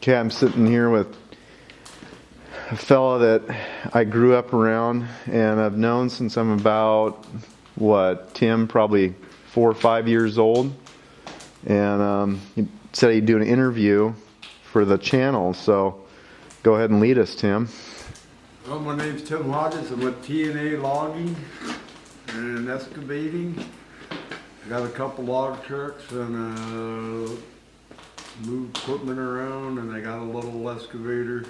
Okay, I'm sitting here with a fella that I grew up around and I've known since I'm about, Tim, probably 4 or 5 years old. And he said he'd do an interview for the channel, so go ahead and lead us, Tim. Well, my name's Tim Hodges. I'm with T&A Logging and Excavating. I got a couple log trucks and move equipment around, and I got a little excavator.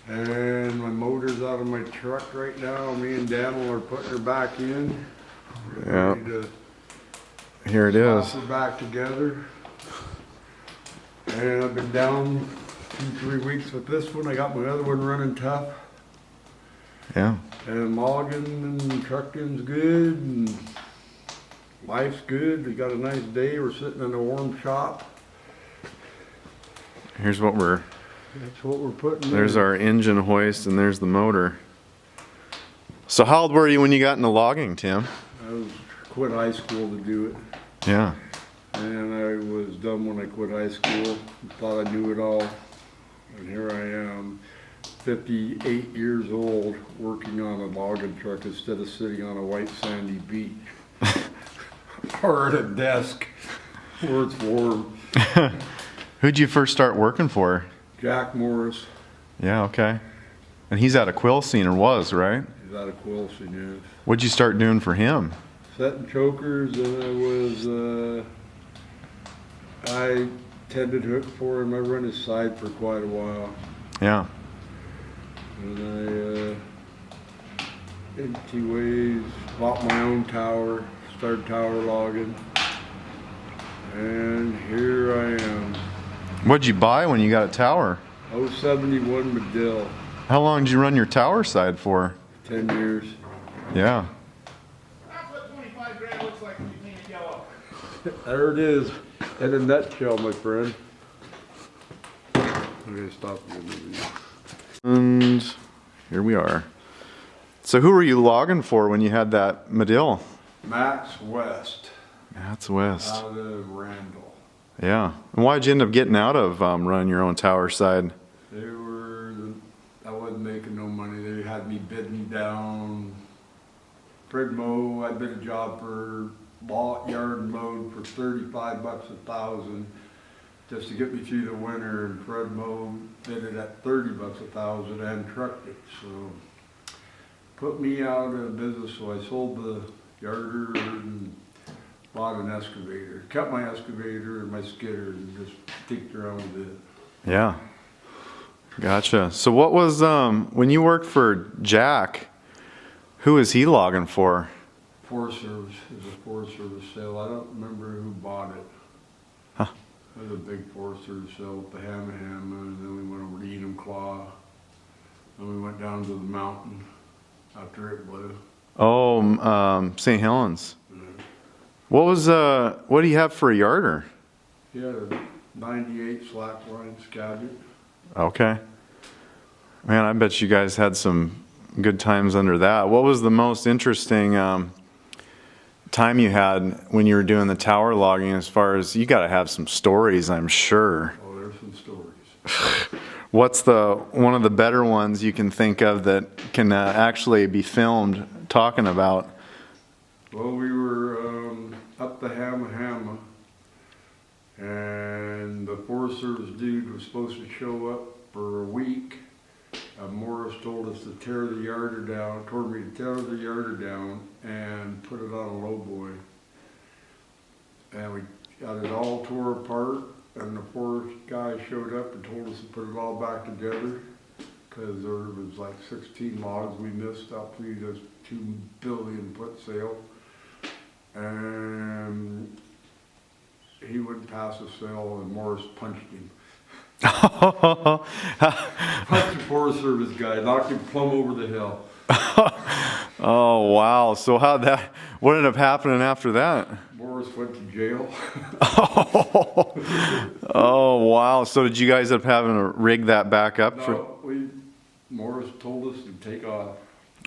And my motor's out of my truck right now. Me and Daniel are putting her back in. Yeah. To Here it is. Her back together. And I've been down 2-3 weeks with this one. I got my other one running tough. Yeah. And logging and trucking's good, and life's good. We got a nice day. We're sitting in a warm shop. Here's what That's what we're putting. there's our engine hoist and there's the motor. So how old were you when you got into logging, Tim? I quit high school to do it. Yeah. And I was done when I quit high school. Thought I knew it all. And here I am, 58 years old, working on a logging truck instead of sitting on a white sandy beach. Or at a desk where it's warm. Who'd you first start working for? Jack Morris. Yeah, okay. And he's out of Quilcene, or was, right? He's out of Quilcene, yes. What'd you start doing for him? Setting chokers, and I tended hook for him. I run his side for quite a while. Yeah. And in 2 ways, bought my own tower, started tower logging, and here I am. What'd you buy when you got a tower? 071 Medill, How long did you run your tower side for? 10 years. Yeah. That's what 25 grand looks like when you paint it yellow. There it is, in a nutshell, my friend. I'm gonna stop you in the video. And here we are. So who were you logging for when you had that Medill? Max West, That's West. out of Randall. Yeah. And why'd you end up getting out of running your own tower side? I wasn't making no money. They had me bidding down Fred Moe. I bid a job for yard and load for $35 a thousand just to get me through the winter, and Fred Moe bid it at $30 a thousand and trucked it. So put me out of business, so I sold the yarder and bought an excavator. Kept my excavator and my skidder and just tinked around with it. Yeah. Gotcha. So what was, when you worked for Jack, who was he logging for? Forest Service. It was a Forest Service sale. I don't remember who bought it. Huh. It was a big Forest Service sale at the Hamma, and then we went over to Enumclaw. Then we went down to the mountain after it blew. Oh, St. Helens. What do you have for a yarder? He had a 98 slackline Skagit. Okay. Man, I bet you guys had some good times under that. What was the most interesting time you had when you were doing the tower logging, as far as, you got to have some stories, I'm sure. Oh, there's some stories. What's one of the better ones you can think of that can actually be filmed talking about? Well, we were up the Hamma, and the Forest Service dude was supposed to show up for a week. Morris told us to tear the yarder down, told me to tear the yarder down and put it on a lowboy. And we got it all tore apart, and the forest guy showed up and told us to put it all back together, because there was like 16 logs we missed up through this 2 billion foot sail. And he wouldn't pass the sail, and Morris punched him. Punched the Forest Service guy, knocked him plumb over the hill. Oh, wow. So what ended up happening after that? Morris went to jail. Oh, wow. So did you guys end up having to rig that back up? Morris told us to take off.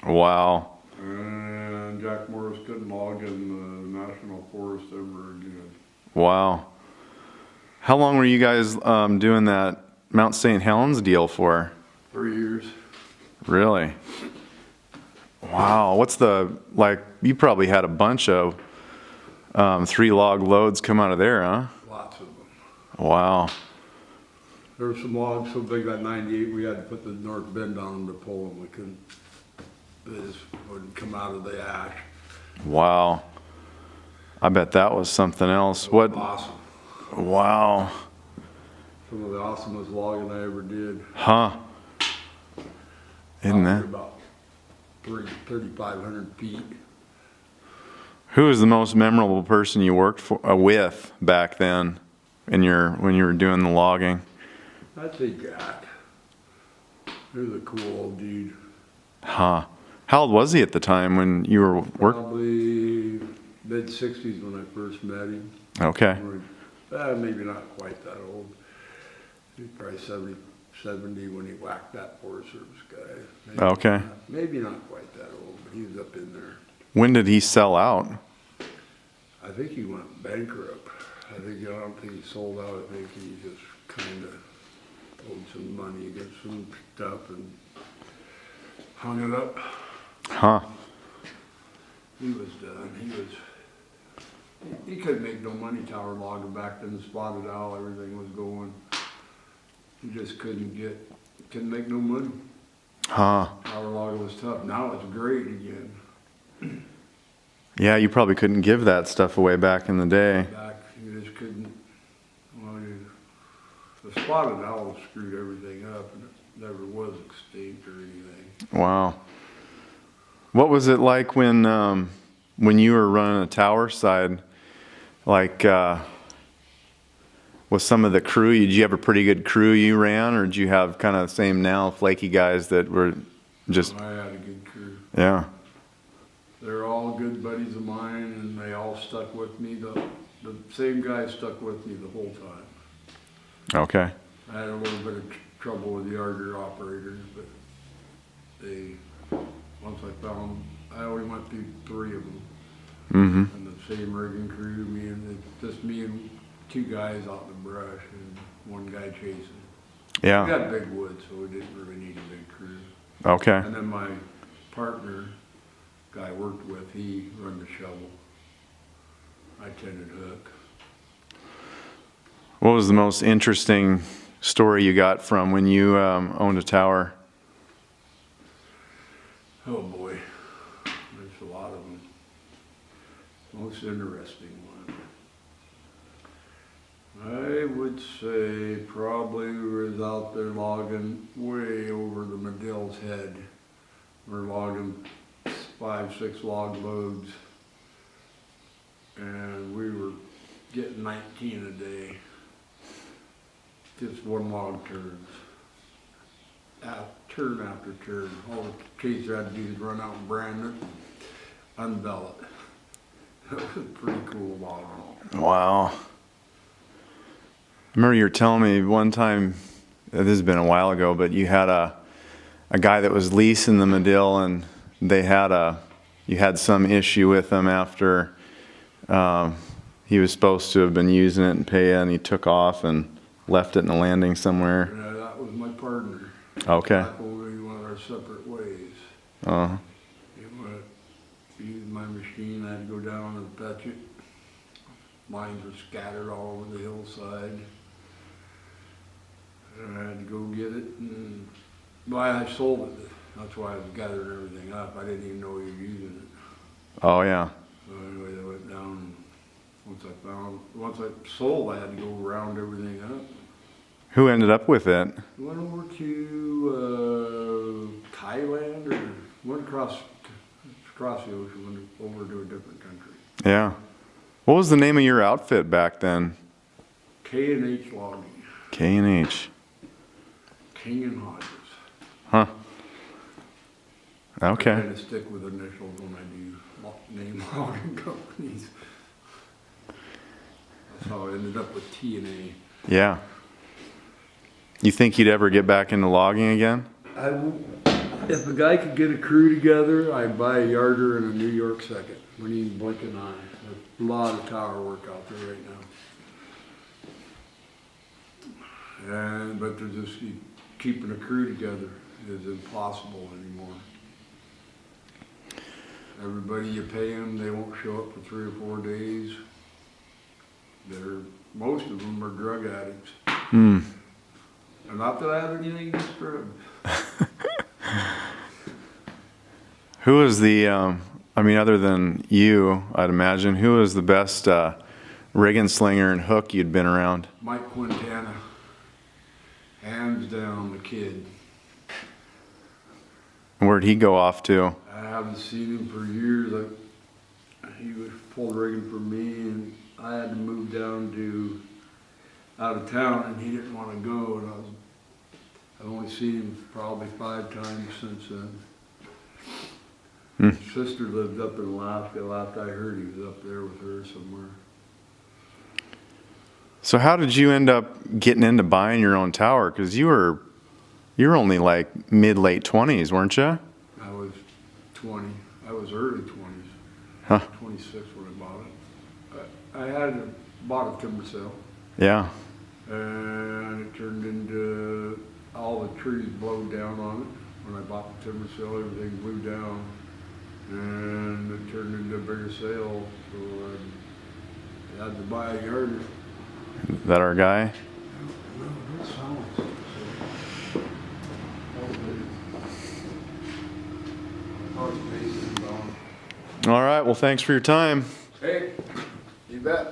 Wow. And Jack Morris couldn't log in the National Forest ever again. Wow. How long were you guys doing that Mount St. Helens deal for? 3 years. Really? Wow. What's you probably had a bunch of 3-log loads come out of there, huh? Lots of them. Wow. There were some logs so big that 98 we had to put the north bend on them to pull them. We couldn't, they just wouldn't come out of the ash. Wow. I bet that was something else. It was What? awesome. Wow. Some of the awesomest logging I ever did. Huh. Isn't that? About 3,500 feet. Who was the most memorable person you worked with back then when you were doing the logging? I'd say Jack. He was a cool old dude. Huh. How old was he at the time when you were working? Probably mid-60s when I first met him. Okay. Maybe not quite that old. He was probably 70 when he whacked that Forest Service guy. Maybe not quite that old, but he was up in there. When did he sell out? I think he went bankrupt. I don't think he sold out. I think he just kind of owed some money against some stuff and hung it up. Huh. He was done. He couldn't make no money tower logging back then. The spotted owl, everything was going. He just couldn't make no money. Huh. Tower logging was tough. Now it's great again. Yeah, you probably couldn't give that stuff away back in the day. Back, you just couldn't. Well, the spotted owl screwed everything up, and it never was extinct or anything. Wow. What was it like when you were running a tower side? Like, with some of the crew, did you have a pretty good crew you ran, or did you have kind of the same now flaky guys that were just? I had a good crew. Yeah. They're all good buddies of mine, and they all stuck with me. The same guys stuck with me the whole time. Okay. I had a little bit of trouble with the Arger operators, but once I found, I only went through 3 of them. Mm-hmm. And the same rigging crew, just me and 2 guys out in the brush and 1 guy chasing. Yeah. We got big woods, so we didn't really need a big crew. Okay. And then my partner, guy I worked with, he run the shovel. I tended hook. What was the most interesting story you got from when you owned a tower? Oh boy, there's a lot of them. Most interesting one. I would say probably we was out there logging way over the Medill's head. We're logging 5, 6 log loads, and we were getting 19 a day. Just 1 log turns. Turn after turn. All the chaser had to do is run out and brand it, unbell it. That was a pretty cool log. Wow. I remember you were telling me one time, this has been a while ago, but you had a guy that was leasing the Medill, and you had some issue with him after he was supposed to have been using it and pay, and he took off and left it in a landing somewhere. Yeah, that was my partner. Okay. Back when we went our separate ways. Uh-huh. He used my machine, I had to go down and fetch it. Lines were scattered all over the hillside. And I had to go get it, and I sold it. That's why I was gathering everything up. I didn't even know he was using it. Oh, yeah. So anyway, I went down, and once I sold, I had to go round everything up. Who ended up with it? Went over to Thailand, or went across the ocean, went over to a different country. Yeah. What was the name of your outfit back then? K&H Logging. K&H. King and Hodges. Huh. I Okay. kind of stick with initials when I do name logging companies. That's how I ended up with T&A. Yeah. You think you'd ever get back into logging again? If a guy could get a crew together, I'd buy a yarder and a New York second. We need blink an eye. There's a lot of tower work out there right now. But they're just keeping a crew together is impossible anymore. Everybody you pay them, they won't show up for 3 or 4 days. Most of them are drug addicts. Mm. And not that I have anything against drugs. Who is the, I mean, other than you, I'd imagine, who is the best rigging slinger and hook you'd been around? Mike Quintana, hands down the kid. And where'd he go off to? I haven't seen him for years. He was pulled rigging for me, and I had to move down to out of town, and he didn't want to go. And I've only seen him probably 5 times since then. His sister lived up in Alaska. Last I heard, he was up there with her somewhere. So how did you end up getting into buying your own tower? Because you're only like mid-late 20s, weren't you? I was 20. I was early 20s. Huh. 26 when I bought it. I bought a timber sale, Yeah. and it turned into all the trees blown down on it. When I bought the timber sale, everything blew down, and it turned into a bigger sale, so I had to buy a yard. Is that our guy? All right. Well, thanks for your time. Hey, you bet.